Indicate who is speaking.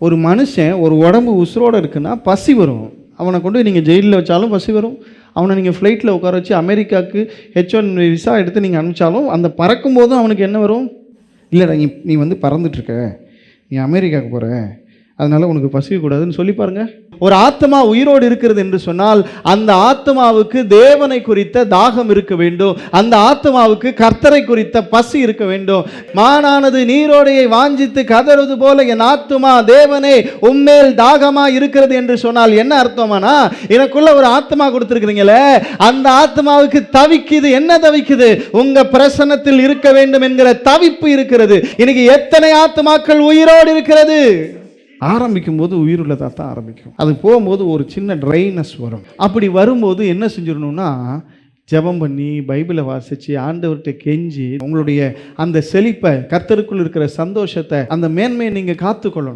Speaker 1: ஒரு மனுஷன் ஒரு உடம்பு உசுரோடு இருக்குன்னா பசி வரும். அவனை கொண்டு நீங்கள் ஜெயிலில் வச்சாலும் பசி வரும். அவனை நீங்கள் ஃப்ளைட்டில் உட்கார வச்சு அமெரிக்காவுக்கு H1 விசா எடுத்து நீங்கள் அனுப்பிச்சாலும் அந்த பறக்கும் போதும் அவனுக்கு என்ன வரும்? இல்லைடா நீ வந்து பறந்துட்டுருக்க, நீ அமெரிக்காவுக்கு போகிற, அதனால் உனக்கு பசிக்கக்கூடாதுன்னு சொல்லி பாருங்கள். ஒரு ஆத்மா உயிரோடு இருக்கிறது என்று சொன்னால் அந்த ஆத்மாவுக்கு தேவனை குறித்த தாகம் இருக்க வேண்டும். அந்த ஆத்மாவுக்கு கர்த்தரை குறித்த பசி இருக்க வேண்டும். மானானது நீரோடையை வாஞ்சித்து கதறுவது போல என் ஆத்மா தேவனே உம்மேல் தாகமா இருக்கிறது என்று சொன்னால் என்ன அர்த்தமானா, எனக்குள்ள ஒரு ஆத்மா கொடுத்திருக்கிறீங்களே, அந்த ஆத்மாவுக்கு தவிக்குது. என்ன தவிக்குது? உங்க பிரசன்னத்தில் இருக்க வேண்டும் என்கிற தவிப்பு இருக்கிறது. இன்னைக்கு எத்தனை ஆத்மாக்கள் உயிரோடு இருக்கிறது? ஆரம்பிக்கும் போது உயிருள்ளதாக தான் ஆரம்பிக்கும். அது போகும்போது ஒரு சின்ன ட்ரைனஸ் வரும். அப்படி வரும்போது என்ன செஞ்சிடணும்னா, ஜெபம் பண்ணி பைபிளை வாசித்து ஆண்டவர்கிட்ட கெஞ்சி உங்களுடைய அந்த செழிப்பை, கர்த்தருக்குள் இருக்கிற சந்தோஷத்தை, அந்த மேன்மையை நீங்கள் காத்துக்கொள்ளணும்.